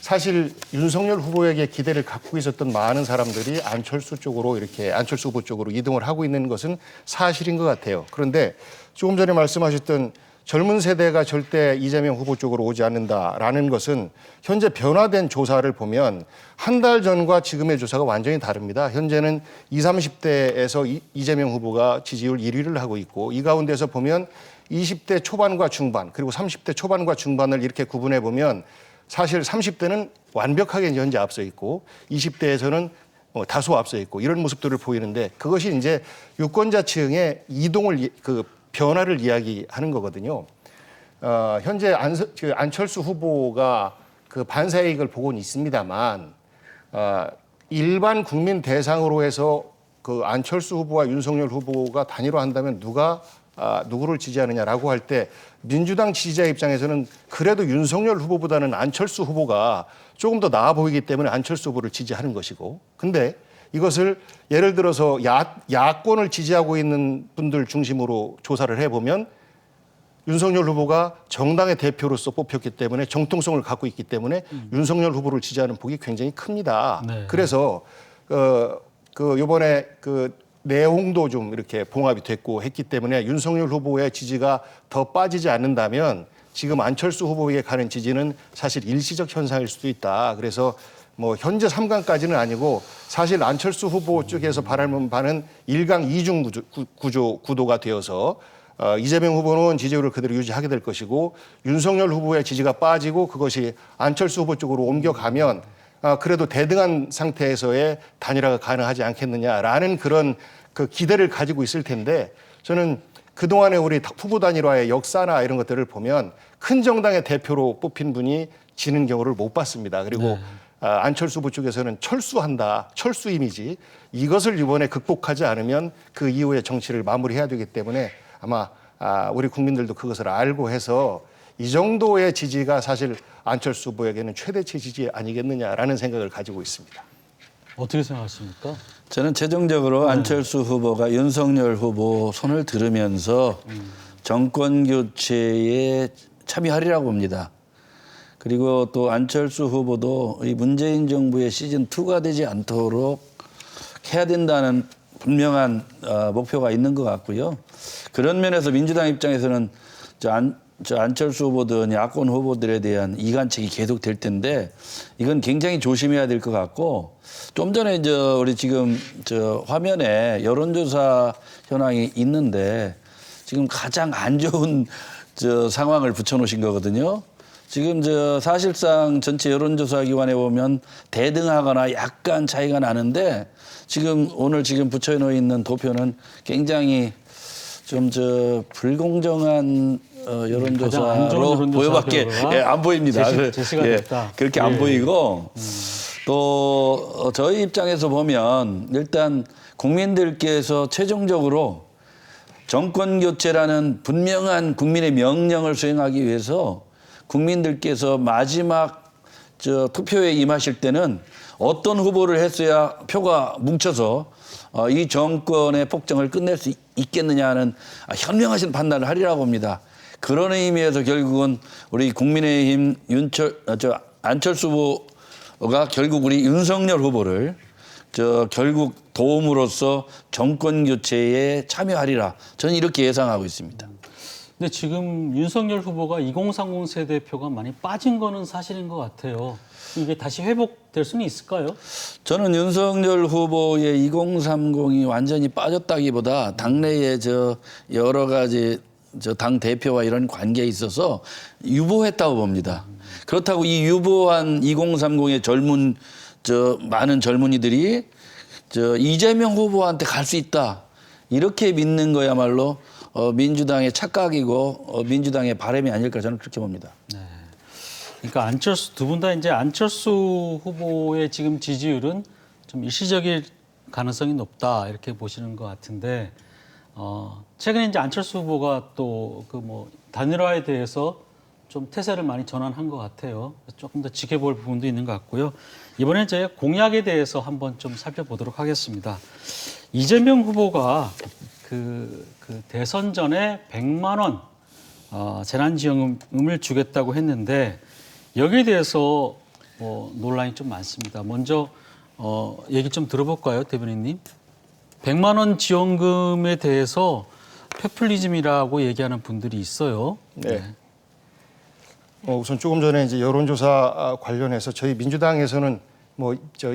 사실 윤석열 후보에게 기대를 갖고 있었던 많은 사람들이 안철수 쪽으로 이렇게 안철수 후보 쪽으로 이동을 하고 있는 것은 사실인 것 같아요. 그런데 조금 전에 말씀하셨던 젊은 세대가 절대 이재명 후보 쪽으로 오지 않는다라는 것은 현재 변화된 조사를 보면 한 달 전과 지금의 조사가 완전히 다릅니다. 현재는 20, 30대에서 이재명 후보가 지지율 1위를 하고 있고 이 가운데서 보면 20대 초반과 중반 그리고 30대 초반과 중반을 이렇게 구분해 보면 사실 30대는 완벽하게 현재 앞서 있고 20대에서는 다소 앞서 있고 이런 모습들을 보이는데 그것이 이제 유권자층의 이동을 그 변화를 이야기하는 거거든요. 현재 안철수 후보가 그 반사이익을 보고는 있습니다만 일반 국민 대상으로 해서 그 안철수 후보와 윤석열 후보가 단일화 한다면 누구를 지지하느냐라고 할 때 민주당 지지자 입장에서는 그래도 윤석열 후보보다는 안철수 후보가 조금 더 나아 보이기 때문에 안철수 후보를 지지하는 것이고 근데 이것을 예를 들어서 야권을 지지하고 있는 분들 중심으로 조사를 해보면 윤석열 후보가 정당의 대표로서 뽑혔기 때문에 정통성을 갖고 있기 때문에 윤석열 후보를 지지하는 폭이 굉장히 큽니다. 네. 그래서 이번에 그 내용도 좀 이렇게 봉합이 됐고 했기 때문에 윤석열 후보의 지지가 더 빠지지 않는다면 지금 안철수 후보에게 가는 지지는 사실 일시적 현상일 수도 있다. 그래서 뭐 현재 3강까지는 아니고 사실 안철수 후보 쪽에서 바라는 바는 1강 2중 구도가 되어서 이재명 후보는 지지율을 그대로 유지하게 될 것이고 윤석열 후보의 지지가 빠지고 그것이 안철수 후보 쪽으로 옮겨가면 그래도 대등한 상태에서의 단일화가 가능하지 않겠느냐라는 그런 그 기대를 가지고 있을 텐데 저는 그동안의 우리 후보 단일화의 역사나 이런 것들을 보면 큰 정당의 대표로 뽑힌 분이 지는 경우를 못 봤습니다. 그리고 안철수 후보 쪽에서는 철수한다, 철수 이미지 이것을 이번에 극복하지 않으면 그 이후의 정치를 마무리해야 되기 때문에 아마 우리 국민들도 그것을 알고 해서 이 정도의 지지가 사실 안철수 후보에게는 최대치 지지 아니겠느냐라는 생각을 가지고 있습니다. 어떻게 생각하십니까? 저는 최종적으로 안철수 후보가 윤석열 후보 손을 들으면서 정권 교체에 참여하리라고 봅니다. 그리고 또 안철수 후보도 이 문재인 정부의 시즌2가 되지 않도록 해야 된다는 분명한 목표가 있는 것 같고요. 그런 면에서 민주당 입장에서는 안철수 후보든 야권 후보들에 대한 이간책이 계속 될 텐데 이건 굉장히 조심해야 될 것 같고 좀 전에 우리 지금 화면에 여론조사 현황이 있는데 지금 가장 안 좋은 상황을 붙여놓으신 거거든요. 지금 사실상 전체 여론조사 기관에 보면 대등하거나 약간 차이가 나는데 지금 오늘 붙여놓여 있는 도표는 굉장히 좀 불공정한 여론조사로 보여밖에 안 보입니다. 제시가 됐다. 그렇게 안 보이고 또 저희 입장에서 보면 일단 국민들께서 최종적으로 정권 교체라는 분명한 국민의 명령을 수행하기 위해서 국민들께서 마지막 투표에 임하실 때는 어떤 후보를 했어야 표가 뭉쳐서 이 정권의 폭정을 끝낼 수 있겠느냐 하는 현명하신 판단을 하리라고 봅니다. 그런 의미에서 결국은 우리 국민의힘 안철수 후보가 결국 우리 윤석열 후보를 결국 도움으로써 정권 교체에 참여하리라. 저는 이렇게 예상하고 있습니다. 근데 지금 윤석열 후보가 2030 세대표가 많이 빠진 거는 사실인 것 같아요. 이게 다시 회복될 수는 있을까요? 저는 윤석열 후보의 2030이 완전히 빠졌다기보다 당내에 여러 가지 당 대표와 이런 관계에 있어서 유보했다고 봅니다. 그렇다고 이 유보한 2030의 많은 젊은이들이 이재명 후보한테 갈 수 있다. 이렇게 믿는 거야말로 민주당의 착각이고 민주당의 바람이 아닐까 저는 그렇게 봅니다. 네. 그러니까 두 분 다 이제 안철수 후보의 지금 지지율은 좀 일시적일 가능성이 높다 이렇게 보시는 것 같은데 최근에 이제 안철수 후보가 또 단일화에 대해서 좀 태세를 많이 전환한 것 같아요. 조금 더 지켜볼 부분도 있는 것 같고요. 이번에 이제 공약에 대해서 한번 좀 살펴보도록 하겠습니다. 이재명 후보가 그 대선 전에 100만 원 재난지원금을 주겠다고 했는데 여기에 대해서 논란이 좀 많습니다. 먼저 얘기 좀 들어볼까요, 대변인님? 100만 원 지원금에 대해서 페플리즘이라고 얘기하는 분들이 있어요. 네. 우선 조금 전에 이제 여론조사 관련해서 저희 민주당에서는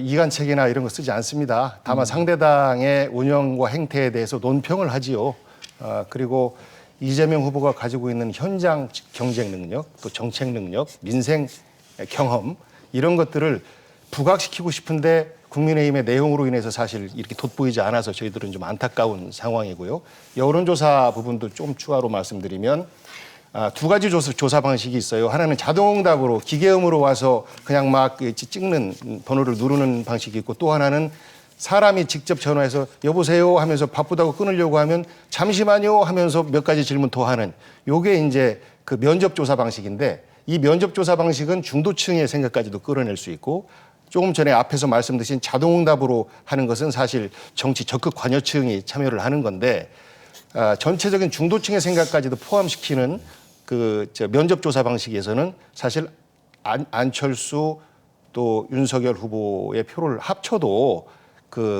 이관책이나 이런 거 쓰지 않습니다. 다만 상대당의 운영과 행태에 대해서 논평을 하지요. 그리고 이재명 후보가 가지고 있는 현장 경쟁 능력, 또 정책 능력, 민생 경험 이런 것들을 부각시키고 싶은데 국민의힘의 내용으로 인해서 사실 이렇게 돋보이지 않아서 저희들은 좀 안타까운 상황이고요. 여론조사 부분도 좀 추가로 말씀드리면 두 가지 조사 방식이 있어요. 하나는 자동응답으로 기계음으로 와서 그냥 막 찍는 번호를 누르는 방식이 있고 또 하나는 사람이 직접 전화해서 여보세요 하면서 바쁘다고 끊으려고 하면 잠시만요 하면서 몇 가지 질문 더 하는 요게 이제 그 면접 조사 방식인데 이 면접 조사 방식은 중도층의 생각까지도 끌어낼 수 있고 조금 전에 앞에서 말씀드린 자동응답으로 하는 것은 사실 정치 적극 관여층이 참여를 하는 건데 전체적인 중도층의 생각까지도 포함시키는 면접 조사 방식에서는 사실 안철수 또 윤석열 후보의 표를 합쳐도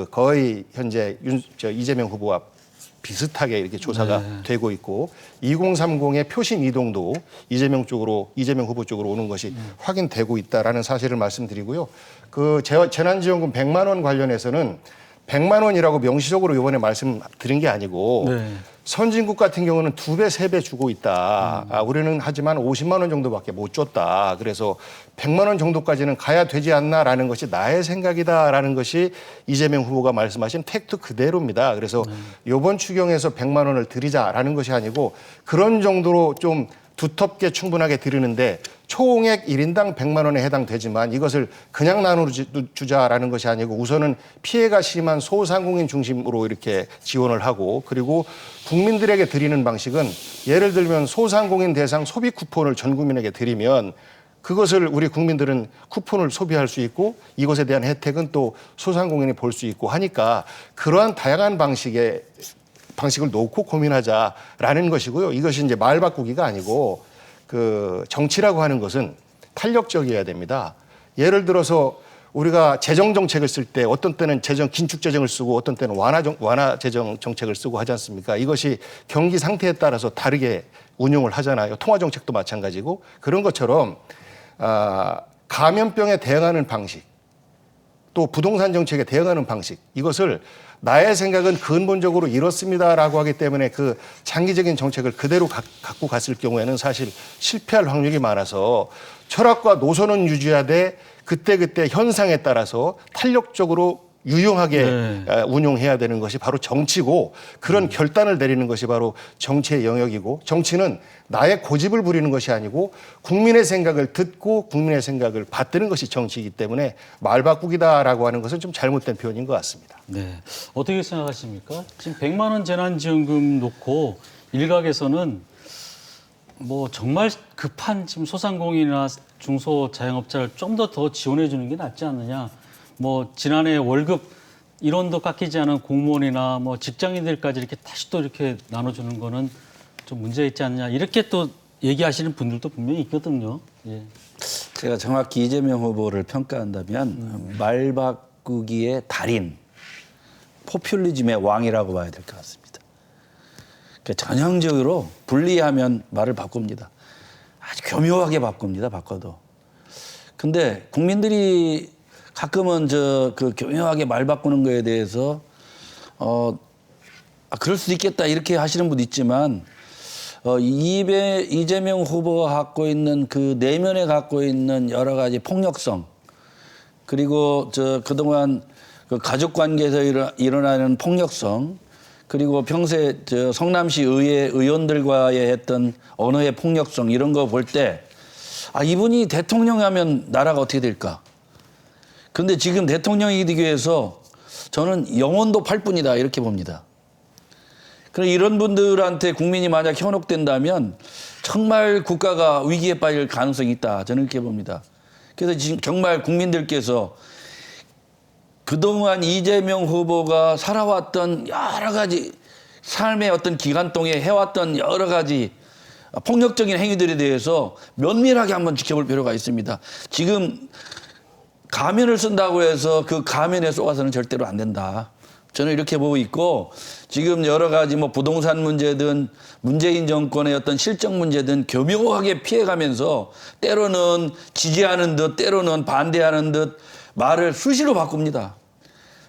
거의 현재 이재명 후보와 비슷하게 이렇게 조사가 되고 있고 2030의 표심 이동도 이재명 후보 쪽으로 오는 것이 확인되고 있다라는 사실을 말씀드리고요. 재난지원금 100만 원 관련해서는 100만 원이라고 명시적으로 이번에 말씀드린 게 아니고 선진국 같은 경우는 2배, 3배 주고 있다. 우리는 하지만 50만 원 정도밖에 못 줬다. 그래서 100만 원 정도까지는 가야 되지 않나라는 것이 나의 생각이다라는 것이 이재명 후보가 말씀하신 팩트 그대로입니다. 그래서 이번 추경에서 100만 원을 드리자라는 것이 아니고 그런 정도로 좀 두텁게 충분하게 드리는데 총액 1인당 100만 원에 해당되지만 이것을 그냥 나눠주자라는 것이 아니고 우선은 피해가 심한 소상공인 중심으로 이렇게 지원을 하고 그리고 국민들에게 드리는 방식은 예를 들면 소상공인 대상 소비 쿠폰을 전 국민에게 드리면 그것을 우리 국민들은 쿠폰을 소비할 수 있고 이것에 대한 혜택은 또 소상공인이 볼 수 있고 하니까 그러한 다양한 방식을 놓고 고민하자라는 것이고요. 이것이 이제 말 바꾸기가 아니고 정치라고 하는 것은 탄력적이어야 됩니다. 예를 들어서 우리가 재정 정책을 쓸 때 어떤 때는 긴축 재정을 쓰고 어떤 때는 완화 재정 정책을 쓰고 하지 않습니까? 이것이 경기 상태에 따라서 다르게 운용을 하잖아요. 통화 정책도 마찬가지고 그런 것처럼 감염병에 대응하는 방식 또 부동산 정책에 대응하는 방식 이것을 나의 생각은 근본적으로 이렇습니다라고 하기 때문에 그 장기적인 정책을 그대로 갖고 갔을 경우에는 사실 실패할 확률이 많아서 철학과 노선은 유지하되 그때그때 현상에 따라서 탄력적으로 유용하게 운용해야 되는 것이 바로 정치고 그런 결단을 내리는 것이 바로 정치의 영역이고 정치는 나의 고집을 부리는 것이 아니고 국민의 생각을 듣고 국민의 생각을 받드는 것이 정치이기 때문에 말 바꾸기다라고 하는 것은 좀 잘못된 표현인 것 같습니다. 네, 어떻게 생각하십니까? 지금 100만 원 재난지원금 놓고 일각에서는 정말 급한 지금 소상공인이나 중소자영업자를 좀 더 지원해 주는 게 낫지 않느냐. 지난해 월급 인원도 깎이지 않은 공무원이나 뭐 직장인들까지 이렇게 다시 또 이렇게 나눠주는 거는 좀 문제 있지 않냐 이렇게 또 얘기하시는 분들도 분명히 있거든요. 예. 제가 정확히 이재명 후보를 평가한다면 말 바꾸기의 달인, 포퓰리즘의 왕이라고 봐야 될 것 같습니다. 그러니까 전형적으로 분리하면 말을 바꿉니다. 아주 교묘하게 바꿉니다. 바꿔도. 근데 국민들이 가끔은 그 교묘하게 말 바꾸는 거에 대해서 그럴 수도 있겠다 이렇게 하시는 분도 있지만 이재명 후보가 갖고 있는 그 내면에 갖고 있는 여러 가지 폭력성 그리고 그동안 그 가족 관계에서 일어나는 폭력성 그리고 평소에 성남시 의회 의원들과의 했던 언어의 폭력성 이런 거 볼 때 이분이 대통령하면 나라가 어떻게 될까? 근데 지금 대통령이 되기 위해서 저는 영혼도 팔 뿐이다 이렇게 봅니다. 그럼 이런 분들한테 국민이 만약 현혹된다면 정말 국가가 위기에 빠질 가능성이 있다. 저는 이렇게 봅니다. 그래서 지금 정말 국민들께서 그동안 이재명 후보가 살아왔던 여러 가지 삶의 어떤 기간 동에 해왔던 여러 가지 폭력적인 행위들에 대해서 면밀하게 한번 지켜볼 필요가 있습니다. 지금 가면을 쓴다고 해서 그 가면에 쏘아서는 절대로 안 된다. 저는 이렇게 보고 있고 지금 여러 가지 뭐 부동산 문제든 문재인 정권의 어떤 실정 문제든 교묘하게 피해가면서 때로는 지지하는 듯 때로는 반대하는 듯 말을 수시로 바꿉니다.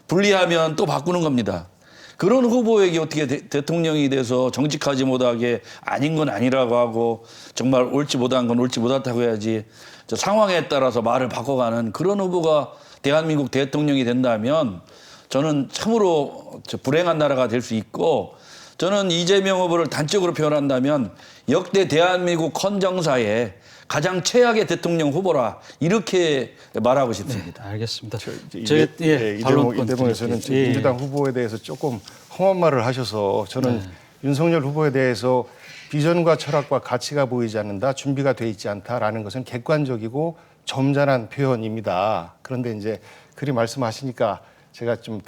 분리하면 또 바꾸는 겁니다. 그런 후보에게 어떻게 대통령이 돼서 정직하지 못하게 아닌 건 아니라고 하고 정말 옳지 못한 건 옳지 못하다고 해야지 상황에 따라서 말을 바꿔가는 그런 후보가 대한민국 대통령이 된다면 저는 참으로 불행한 나라가 될 수 있고 저는 이재명 후보를 단적으로 표현한다면 역대 대한민국 헌정사의 가장 최악의 대통령 후보라 이렇게 말하고 싶습니다. 네, 알겠습니다. 이대목에서는 민주당 후보에 대해서 조금 험한 말을 하셔서 저는 윤석열 후보에 대해서 비전과 철학과 가치가 보이지 않는다, 준비가 돼 있지 않다라는 것은 객관적이고 점잖은 표현입니다. 그런데 이제 그리 말씀하시니까 제가 좀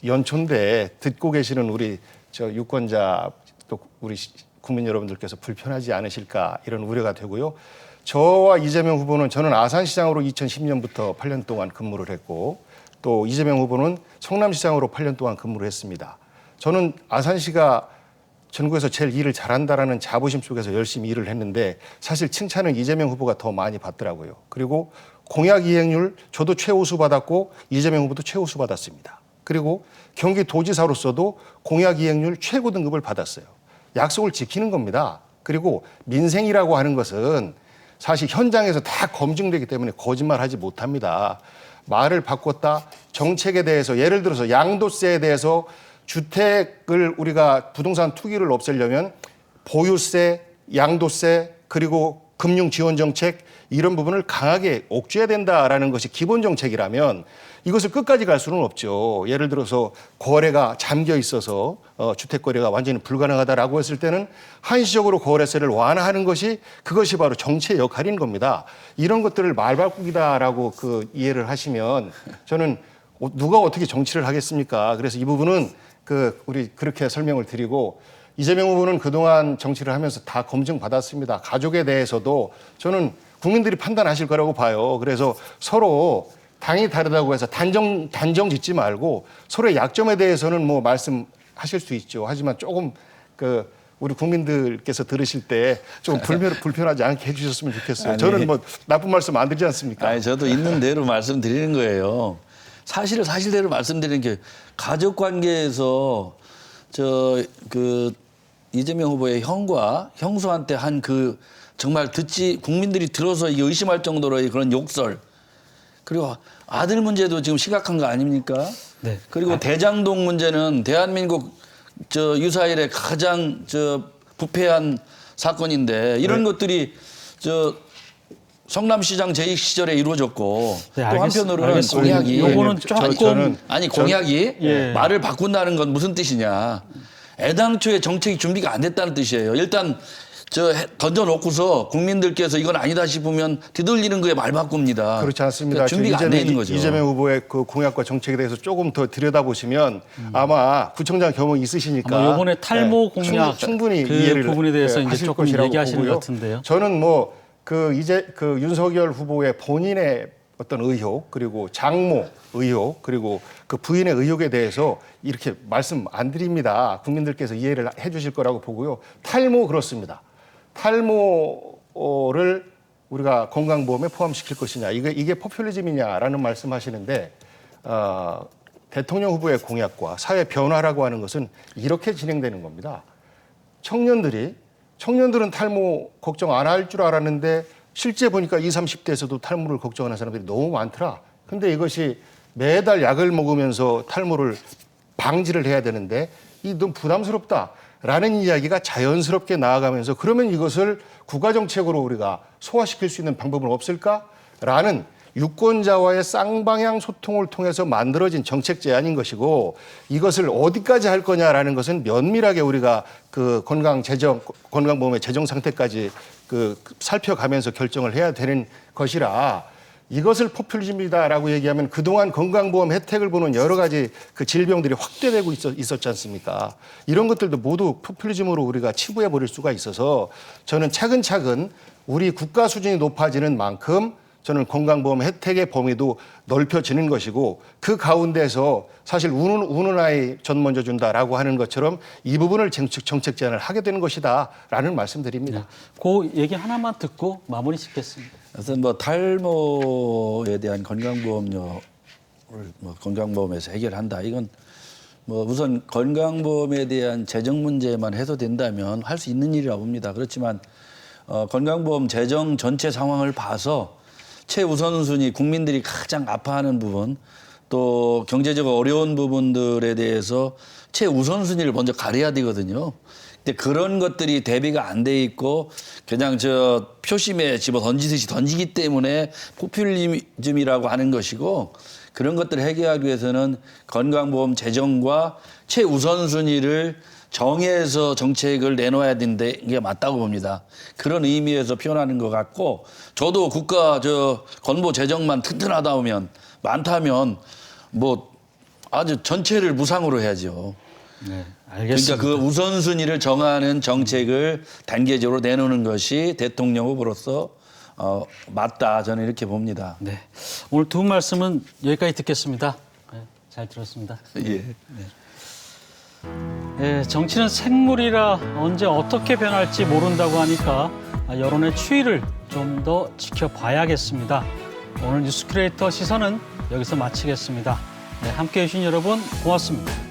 연초인데 듣고 계시는 우리 유권자 또 우리 국민 여러분들께서 불편하지 않으실까 이런 우려가 되고요. 저와 이재명 후보는 저는 아산시장으로 2010년부터 8년 동안 근무를 했고 또 이재명 후보는 성남시장으로 8년 동안 근무를 했습니다. 저는 아산시가 전국에서 제일 일을 잘한다라는 자부심 속에서 열심히 일을 했는데 사실 칭찬은 이재명 후보가 더 많이 받더라고요. 그리고 공약 이행률 저도 최우수 받았고 이재명 후보도 최우수 받았습니다. 그리고 경기도지사로서도 공약 이행률 최고 등급을 받았어요. 약속을 지키는 겁니다. 그리고 민생이라고 하는 것은 사실 현장에서 다 검증되기 때문에 거짓말하지 못합니다. 말을 바꿨다 정책에 대해서 예를 들어서 양도세에 대해서 주택을 우리가 부동산 투기를 없애려면 보유세, 양도세 그리고 금융지원정책 이런 부분을 강하게 옥죄해야 된다라는 것이 기본 정책이라면 이것을 끝까지 갈 수는 없죠. 예를 들어서 거래가 잠겨 있어서 주택 거래가 완전히 불가능하다라고 했을 때는 한시적으로 거래세를 완화하는 것이 그것이 바로 정치의 역할인 겁니다. 이런 것들을 말바꾸기다라고 이해를 하시면 저는 누가 어떻게 정치를 하겠습니까? 그래서 이 부분은 우리 그렇게 설명을 드리고 이재명 후보는 그동안 정치를 하면서 다 검증받았습니다. 가족에 대해서도 저는 국민들이 판단하실 거라고 봐요. 그래서 서로 당이 다르다고 해서 단정 짓지 말고 서로의 약점에 대해서는 뭐 말씀하실 수 있죠. 하지만 조금 우리 국민들께서 들으실 때 좀 불편하지 않게 해주셨으면 좋겠어요. 저는 뭐 나쁜 말씀 안 드리지 않습니까? 저도 있는 대로 말씀드리는 거예요. 사실을 사실대로 말씀드리는 게 가족 관계에서 이재명 후보의 형과 형수한테 한 정말 국민들이 들어서 의심할 정도로의 그런 욕설 그리고 아들 문제도 지금 심각한 거 아닙니까? 네. 그리고 대장동 문제는 대한민국 유사일에 가장 부패한 사건인데 이런 것들이 성남시장 재직 시절에 이루어졌고 또 한편으로는 공약이 요거는 조금 공약이 말을 바꾼다는 건 무슨 뜻이냐? 애당초에 정책이 준비가 안 됐다는 뜻이에요. 일단 던져놓고서 국민들께서 이건 아니다 싶으면 뒤돌리는 거에 말 바꿉니다. 그렇지 않습니다. 그러니까 준비가 안 돼 있는 거죠. 이재명 후보의 그 공약과 정책에 대해서 조금 더 들여다보시면 아마 구청장 경험이 있으시니까 아마 이번에 탈모 공약 충분히 그 이해를 부분에 대해서 이제 하실 조금 것이라고 얘기하시는 보고요. 것 같은데요. 저는 그 윤석열 후보의 본인의 어떤 의혹, 그리고 장모 의혹, 그리고 그 부인의 의혹에 대해서 이렇게 말씀 안 드립니다. 국민들께서 이해를 해 주실 거라고 보고요. 탈모 그렇습니다. 탈모를 우리가 건강보험에 포함시킬 것이냐, 이게 포퓰리즘이냐라는 말씀하시는데 대통령 후보의 공약과 사회 변화라고 하는 것은 이렇게 진행되는 겁니다. 청년들은 탈모 걱정 안 할 줄 알았는데 실제 보니까 20, 30대에서도 탈모를 걱정하는 사람들이 너무 많더라. 근데 이것이 매달 약을 먹으면서 탈모를 방지를 해야 되는데 이 너무 부담스럽다라는 이야기가 자연스럽게 나아가면서 그러면 이것을 국가정책으로 우리가 소화시킬 수 있는 방법은 없을까라는 유권자와의 쌍방향 소통을 통해서 만들어진 정책 제안인 것이고 이것을 어디까지 할 거냐라는 것은 면밀하게 우리가 그 건강보험의 재정 상태까지 살펴가면서 결정을 해야 되는 것이라 이것을 포퓰리즘이다라고 얘기하면 그동안 건강보험 혜택을 보는 여러 가지 그 질병들이 확대되고 있었지 않습니까? 이런 것들도 모두 포퓰리즘으로 우리가 치부해 버릴 수가 있어서 저는 차근차근 우리 국가 수준이 높아지는 만큼 저는 건강보험 혜택의 범위도 넓혀지는 것이고 그 가운데서 사실 우는 아이 전 먼저 준다라고 하는 것처럼 이 부분을 정책 제안을 하게 되는 것이다라는 말씀드립니다. 네. 그 얘기 하나만 듣고 마무리 짓겠습니다. 그래서 탈모에 대한 건강보험료를 건강보험에서 해결한다. 이건 우선 건강보험에 대한 재정 문제만 해소된다면 할 수 있는 일이라고 봅니다. 그렇지만 건강보험 재정 전체 상황을 봐서 최우선순위 국민들이 가장 아파하는 부분 또 경제적으로 어려운 부분들에 대해서 최우선순위를 먼저 가려야 되거든요. 근데 그런 것들이 대비가 안 돼 있고 그냥 표심에 집어 던지듯이 던지기 때문에 포퓰리즘이라고 하는 것이고 그런 것들을 해결하기 위해서는 건강보험 재정과 최우선순위를 정해서 정책을 내놓아야 되는데 이게 맞다고 봅니다. 그런 의미에서 표현하는 것 같고 저도 국가 건보 재정만 튼튼하다면 많다면 아주 전체를 무상으로 해야죠. 네, 알겠습니다. 그러니까 그 우선순위를 정하는 정책을 단계적으로 내놓는 것이 대통령 후보로서 맞다 저는 이렇게 봅니다. 네, 오늘 두 분 말씀은 여기까지 듣겠습니다. 네, 잘 들었습니다. 예. 네, 정치는 생물이라 언제 어떻게 변할지 모른다고 하니까 여론의 추이를 좀 더 지켜봐야겠습니다. 오늘 뉴스 크리에이터 시선은 여기서 마치겠습니다. 네, 함께해 주신 여러분 고맙습니다.